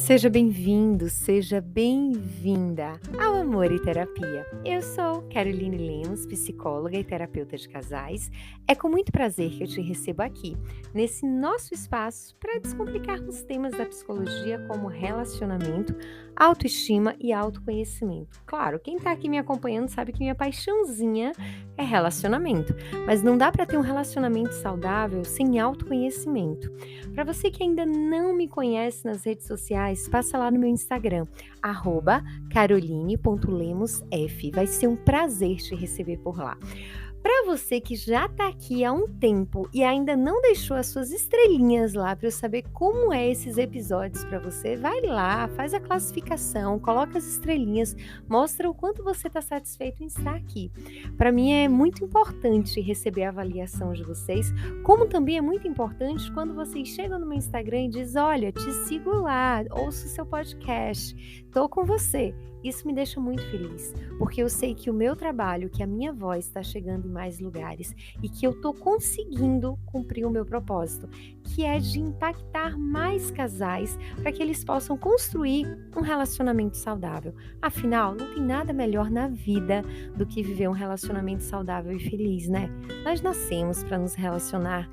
Seja bem-vindo, seja bem-vinda ao Amor e Terapia. Eu sou Caroline Lemos, psicóloga e terapeuta de casais. É com muito prazer que eu te recebo aqui, nesse nosso espaço, para descomplicarmos temas da psicologia como relacionamento, autoestima e autoconhecimento. Claro, quem está aqui me acompanhando sabe que minha paixãozinha é relacionamento, mas não dá para ter um relacionamento saudável sem autoconhecimento. Para você que ainda não me conhece nas redes sociais, passa lá no meu Instagram, @caroline.lemosf. Vai ser um prazer te receber por lá. Para você que já está aqui há um tempo e ainda não deixou as suas estrelinhas lá para eu saber como é esses episódios para você, vai lá, faz a classificação, coloca as estrelinhas, mostra o quanto você está satisfeito em estar aqui. Para mim é muito importante receber a avaliação de vocês, como também é muito importante quando vocês chegam no meu Instagram e dizem: olha, te sigo lá, ouço o seu podcast, estou com você. Isso me deixa muito feliz, porque eu sei que o meu trabalho, que a minha voz está chegando em mais lugares e que eu estou conseguindo cumprir o meu propósito, que é de impactar mais casais para que eles possam construir um relacionamento saudável. Afinal, não tem nada melhor na vida do que viver um relacionamento saudável e feliz, né? Nós nascemos para nos relacionar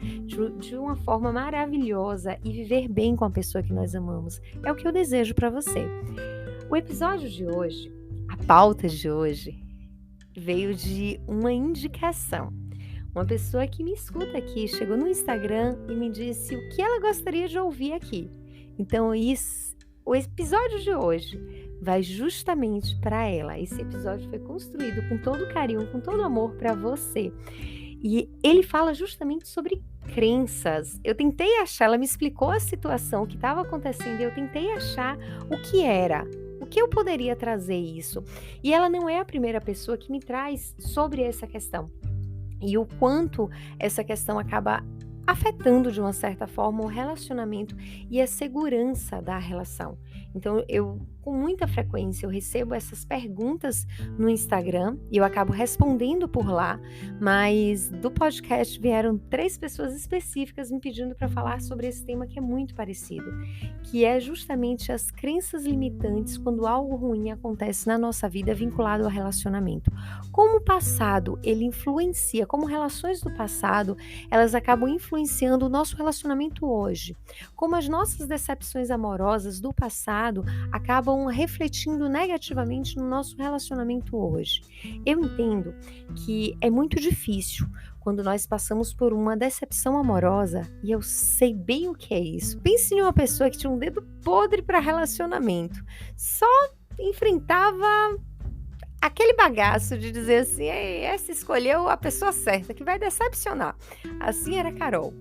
de uma forma maravilhosa e viver bem com a pessoa que nós amamos. É o que eu desejo para você. O episódio de hoje, a pauta de hoje, veio de uma indicação. Uma pessoa que me escuta aqui chegou no Instagram e me disse o que ela gostaria de ouvir aqui. Então, o episódio de hoje vai justamente para ela. Esse episódio foi construído com todo carinho, com todo amor para você. E ele fala justamente sobre crenças. Eu tentei achar, ela me explicou a situação que estava acontecendo e eu tentei achar o que era. O que eu poderia trazer isso? E ela não é a primeira pessoa que me traz sobre essa questão. E o quanto essa questão acaba afetando de uma certa forma o relacionamento e a segurança da relação. Então, com muita frequência, eu recebo essas perguntas no Instagram e eu acabo respondendo por lá, mas do podcast vieram 3 pessoas específicas me pedindo para falar sobre esse tema que é muito parecido, que é justamente as crenças limitantes quando algo ruim acontece na nossa vida vinculado ao relacionamento. Como o passado, ele influencia, como relações do passado, elas acabam influenciando o nosso relacionamento hoje. Como as nossas decepções amorosas do passado acabam refletindo negativamente no nosso relacionamento hoje. Eu entendo que é muito difícil quando nós passamos por uma decepção amorosa, e eu sei bem o que é isso. Pense em uma pessoa que tinha um dedo podre para relacionamento, só enfrentava aquele bagaço de dizer assim: essa escolheu a pessoa certa, que vai decepcionar. Assim era a Carol.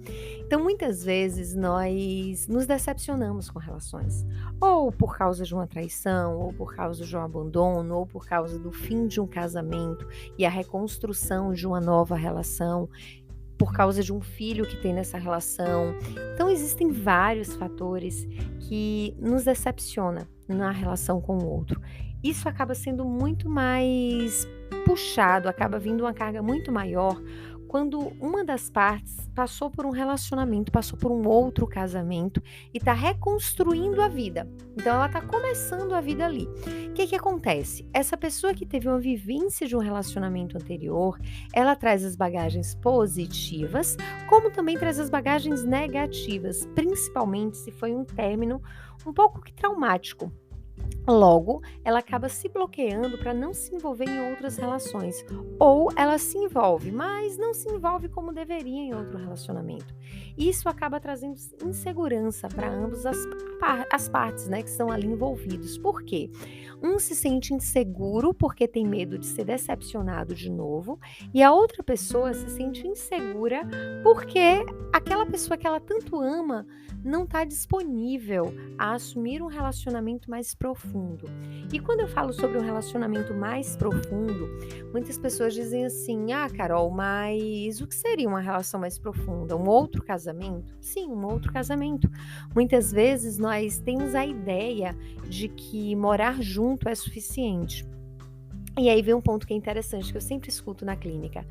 Então, muitas vezes, nós nos decepcionamos com relações. Ou por causa de uma traição, ou por causa de um abandono, ou por causa do fim de um casamento e a reconstrução de uma nova relação, por causa de um filho que tem nessa relação. Então, existem vários fatores que nos decepcionam na relação com o outro. Isso acaba sendo muito mais puxado, acaba vindo uma carga muito maior quando uma das partes passou por um relacionamento, passou por um outro casamento e está reconstruindo a vida. Então, ela está começando a vida ali. O que acontece? Essa pessoa que teve uma vivência de um relacionamento anterior, ela traz as bagagens positivas, como também traz as bagagens negativas, principalmente se foi um término um pouco que traumático. Logo, ela acaba se bloqueando para não se envolver em outras relações. Ou ela se envolve, mas não se envolve como deveria em outro relacionamento. Isso acaba trazendo insegurança para ambas as partes, né, que estão ali envolvidos. Por quê? Um se sente inseguro porque tem medo de ser decepcionado de novo, e a outra pessoa se sente insegura porque aquela pessoa que ela tanto ama não está disponível a assumir um relacionamento mais profundo. E quando eu falo sobre um relacionamento mais profundo, muitas pessoas dizem assim: Carol, mas o que seria uma relação mais profunda? Um outro casamento? Sim, um outro casamento. Muitas vezes nós temos a ideia de que morar junto é suficiente. E aí vem um ponto que é interessante, que eu sempre escuto na clínica.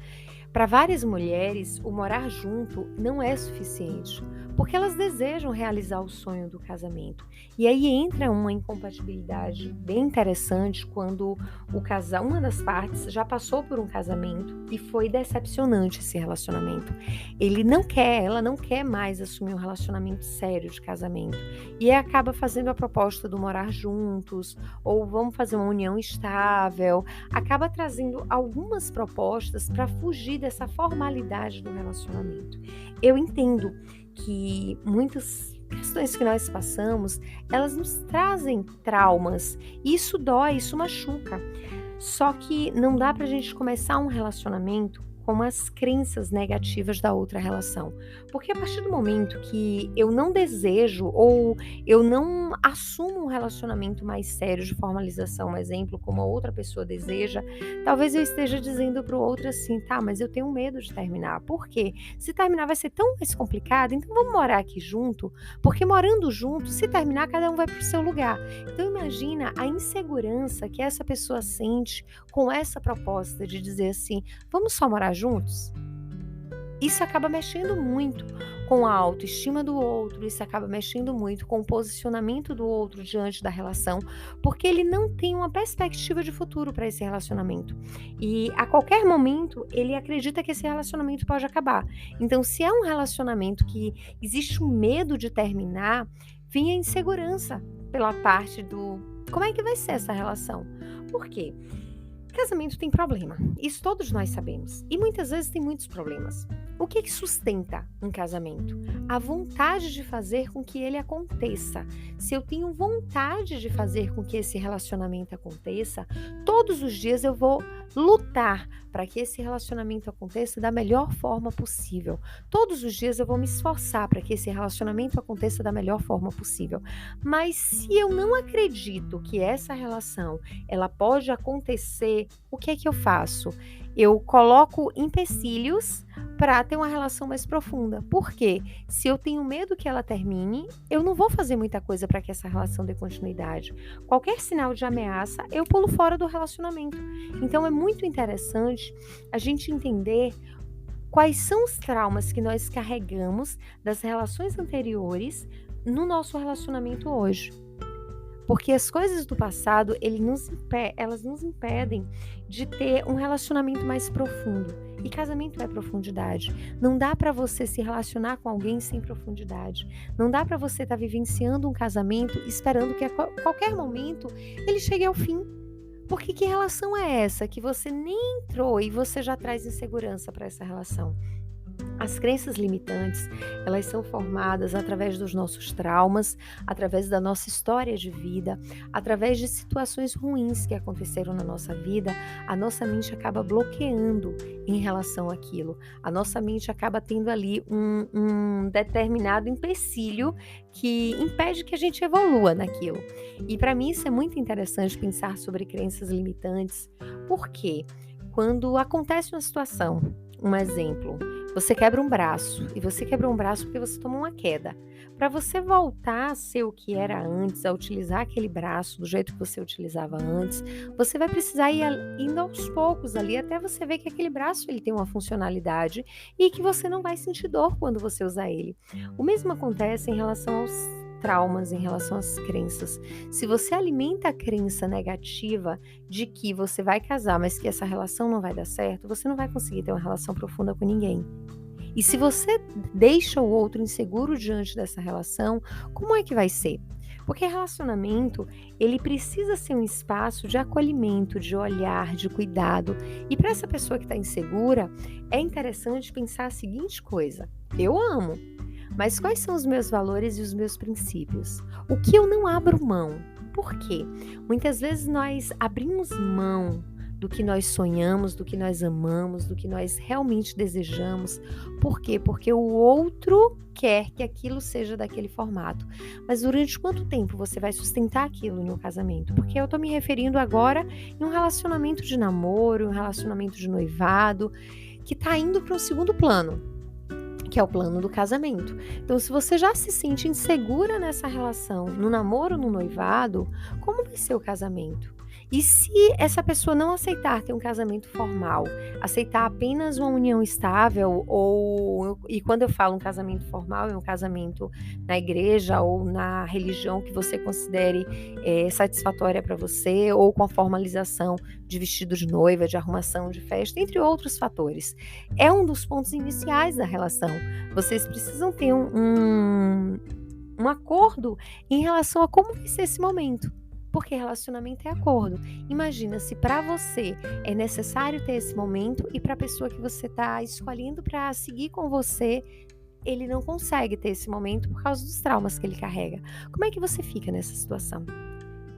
Para várias mulheres, o morar junto não é suficiente, porque elas desejam realizar o sonho do casamento. E aí entra uma incompatibilidade bem interessante quando o casal, uma das partes já passou por um casamento e foi decepcionante esse relacionamento. Ela não quer mais assumir um relacionamento sério de casamento e aí acaba fazendo a proposta do morar juntos ou vamos fazer uma união estável, acaba trazendo algumas propostas para fugir dessa formalidade do relacionamento. Eu entendo que muitas questões que nós passamos, elas nos trazem traumas. Isso dói, isso machuca. Só que não dá pra gente começar um relacionamento com as crenças negativas da outra relação. Porque a partir do momento que eu não desejo ou eu não assumo um relacionamento mais sério de formalização, um exemplo, como a outra pessoa deseja, talvez eu esteja dizendo para o outro assim, tá, mas eu tenho medo de terminar. Por quê? Se terminar vai ser tão mais complicado, então vamos morar aqui junto, porque morando junto, se terminar, cada um vai para o seu lugar. Então imagina a insegurança que essa pessoa sente com essa proposta de dizer assim, vamos só morar juntos? Isso acaba mexendo muito com a autoestima do outro, isso acaba mexendo muito com o posicionamento do outro diante da relação, porque ele não tem uma perspectiva de futuro para esse relacionamento. E a qualquer momento ele acredita que esse relacionamento pode acabar. Então, se é um relacionamento que existe um medo de terminar, vem a insegurança pela parte do como é que vai ser essa relação? Por quê? Casamento tem problema, isso todos nós sabemos, e muitas vezes tem muitos problemas. O que sustenta um casamento? A vontade de fazer com que ele aconteça. Se eu tenho vontade de fazer com que esse relacionamento aconteça, todos os dias eu vou lutar para que esse relacionamento aconteça da melhor forma possível. Todos os dias eu vou me esforçar para que esse relacionamento aconteça da melhor forma possível. Mas se eu não acredito que essa relação ela pode acontecer, o que é que eu faço? Eu coloco empecilhos para ter uma relação mais profunda. Por quê? Se eu tenho medo que ela termine, eu não vou fazer muita coisa para que essa relação dê continuidade. Qualquer sinal de ameaça, eu pulo fora do relacionamento. Então é muito interessante a gente entender quais são os traumas que nós carregamos das relações anteriores no nosso relacionamento hoje. Porque as coisas do passado, elas nos impedem de ter um relacionamento mais profundo. E casamento é profundidade. Não dá para você se relacionar com alguém sem profundidade. Não dá para você estar vivenciando um casamento esperando que a qualquer momento ele chegue ao fim. Porque que relação é essa que você nem entrou e você já traz insegurança para essa relação? As crenças limitantes, elas são formadas através dos nossos traumas, através da nossa história de vida, através de situações ruins que aconteceram na nossa vida, a nossa mente acaba bloqueando em relação àquilo. A nossa mente acaba tendo ali um determinado empecilho que impede que a gente evolua naquilo. E para mim isso é muito interessante pensar sobre crenças limitantes, porque quando acontece uma situação, um exemplo, você quebra um braço, e você quebrou um braço porque você tomou uma queda. Para você voltar a ser o que era antes, a utilizar aquele braço do jeito que você utilizava antes, você vai precisar ir indo aos poucos ali, até você ver que aquele braço ele tem uma funcionalidade e que você não vai sentir dor quando você usar ele. O mesmo acontece em relação aos traumas, em relação às crenças. Se você alimenta a crença negativa de que você vai casar, mas que essa relação não vai dar certo, você não vai conseguir ter uma relação profunda com ninguém. E se você deixa o outro inseguro diante dessa relação, como é que vai ser? Porque relacionamento, ele precisa ser um espaço de acolhimento, de olhar, de cuidado. E para essa pessoa que está insegura, é interessante pensar a seguinte coisa: eu amo, mas quais são os meus valores e os meus princípios? O que eu não abro mão? Por quê? Muitas vezes nós abrimos mão do que nós sonhamos, do que nós amamos, do que nós realmente desejamos. Por quê? Porque o outro quer que aquilo seja daquele formato. Mas durante quanto tempo você vai sustentar aquilo em um casamento? Porque eu estou me referindo agora em um relacionamento de namoro, um relacionamento de noivado, que está indo para um segundo plano, que é o plano do casamento. Então, se você já se sente insegura nessa relação, no namoro, no noivado, como vai ser o casamento? E se essa pessoa não aceitar ter um casamento formal, aceitar apenas uma união estável, e quando eu falo um casamento formal, é um casamento na igreja ou na religião que você considere satisfatória para você, ou com a formalização de vestido de noiva, de arrumação de festa, entre outros fatores. É um dos pontos iniciais da relação. Vocês precisam ter um acordo em relação a como vai ser esse momento. Porque relacionamento é acordo. Imagina se para você é necessário ter esse momento e para a pessoa que você está escolhendo para seguir com você, ele não consegue ter esse momento por causa dos traumas que ele carrega. Como é que você fica nessa situação?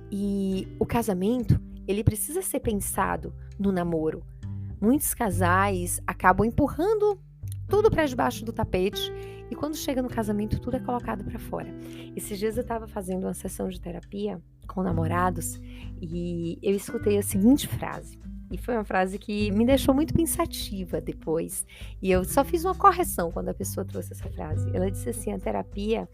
E o casamento, ele precisa ser pensado no namoro. Muitos casais acabam empurrando tudo para debaixo do tapete e quando chega no casamento tudo é colocado para fora. Esses dias eu estava fazendo uma sessão de terapia com namorados e eu escutei a seguinte frase. E foi uma frase que me deixou muito pensativa depois. E eu só fiz uma correção quando a pessoa trouxe essa frase. Ela disse assim, a terapia,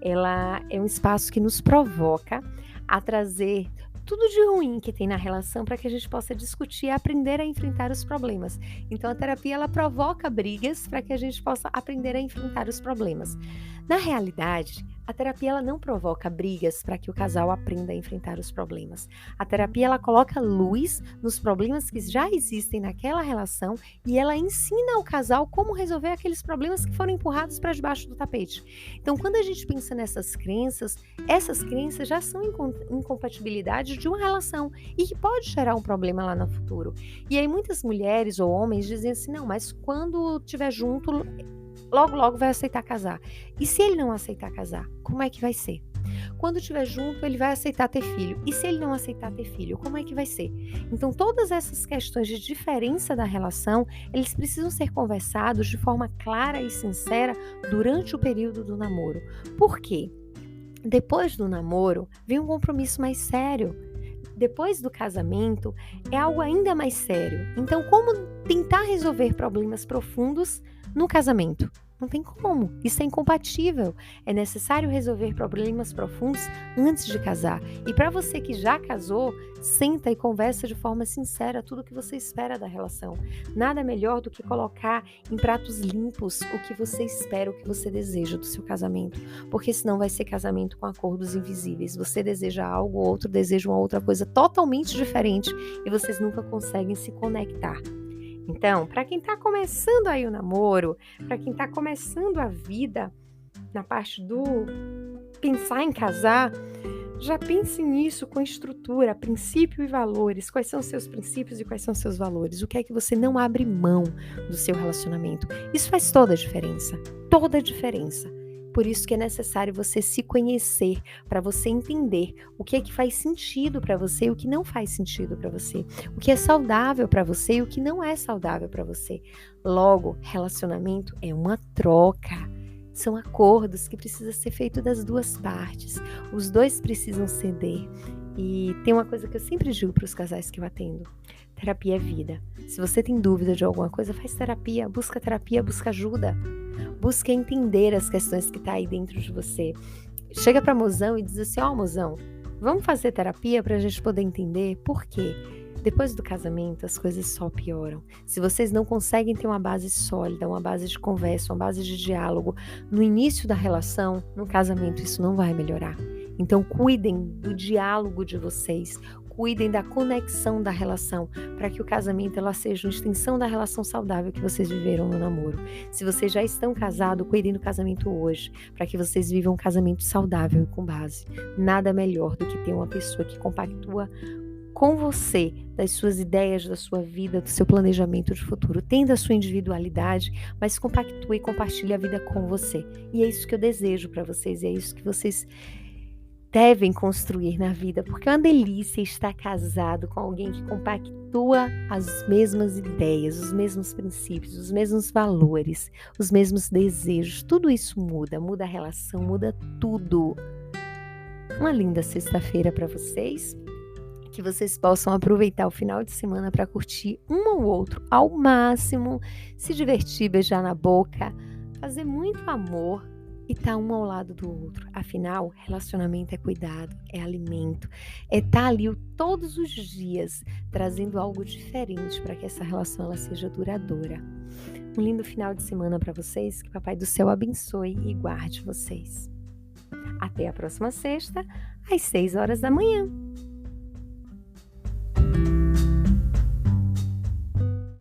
ela é um espaço que nos provoca a trazer tudo de ruim que tem na relação para que a gente possa discutir e aprender a enfrentar os problemas. Então a terapia ela provoca brigas para que a gente possa aprender a enfrentar os problemas. Na realidade, a terapia ela não provoca brigas para que o casal aprenda a enfrentar os problemas. A terapia ela coloca luz nos problemas que já existem naquela relação e ela ensina ao casal como resolver aqueles problemas que foram empurrados para debaixo do tapete. Então, quando a gente pensa nessas crenças, essas crenças já são incompatibilidades de uma relação e que pode gerar um problema lá no futuro. E aí muitas mulheres ou homens dizem assim, não, mas quando estiver junto, logo vai aceitar casar. E se ele não aceitar casar, como é que vai ser? Quando estiver junto, ele vai aceitar ter filho. E se ele não aceitar ter filho, como é que vai ser? Então, todas essas questões de diferença da relação, eles precisam ser conversados de forma clara e sincera durante o período do namoro. Por quê? Depois do namoro, vem um compromisso mais sério. Depois do casamento, é algo ainda mais sério. Então, como tentar resolver problemas profundos no casamento? Não tem como, isso é incompatível. É necessário resolver problemas profundos antes de casar. E para você que já casou, senta e conversa de forma sincera tudo o que você espera da relação. Nada melhor do que colocar em pratos limpos o que você espera, o que você deseja do seu casamento. Porque senão vai ser casamento com acordos invisíveis. Você deseja algo, o outro deseja uma outra coisa totalmente diferente e vocês nunca conseguem se conectar. Então, para quem está começando aí o namoro, para quem está começando a vida na parte do pensar em casar, já pense nisso com estrutura, princípio e valores. Quais são os seus princípios e quais são os seus valores? O que é que você não abre mão do seu relacionamento? Isso faz toda a diferença, toda a diferença. Por isso que é necessário você se conhecer, para você entender o que é que faz sentido para você e o que não faz sentido para você. O que é saudável para você e o que não é saudável para você. Logo, relacionamento é uma troca. São acordos que precisam ser feitos das duas partes. Os dois precisam ceder. E tem uma coisa que eu sempre digo para os casais que eu atendo. Terapia é vida. Se você tem dúvida de alguma coisa, faz terapia, busca ajuda. Busca entender as questões que estão aí dentro de você. Chega para mozão e diz assim, mozão, vamos fazer terapia para a gente poder entender por quê. Depois do casamento, as coisas só pioram. Se vocês não conseguem ter uma base sólida, uma base de conversa, uma base de diálogo, no início da relação, no casamento, isso não vai melhorar. Então, cuidem do diálogo de vocês, cuidem da conexão da relação, para que o casamento ela seja uma extensão da relação saudável que vocês viveram no namoro. Se vocês já estão casados, cuidem do casamento hoje, para que vocês vivam um casamento saudável e com base. Nada melhor do que ter uma pessoa que compactua com você, das suas ideias, da sua vida, do seu planejamento de futuro. Tem da sua individualidade, mas compactua e compartilha a vida com você. E é isso que eu desejo para vocês, e é isso que vocês devem construir na vida, porque é uma delícia estar casado com alguém que compactua as mesmas ideias, os mesmos princípios, os mesmos valores, os mesmos desejos. Tudo isso muda a relação, muda tudo. Uma linda sexta-feira para vocês, que vocês possam aproveitar o final de semana para curtir um ou outro ao máximo, se divertir, beijar na boca, fazer muito amor, e tá um ao lado do outro. Afinal, relacionamento é cuidado, é alimento, é estar ali todos os dias trazendo algo diferente para que essa relação ela seja duradoura. Um lindo final de semana para vocês, que Papai do Céu abençoe e guarde vocês. Até a próxima sexta, às 6 horas da manhã.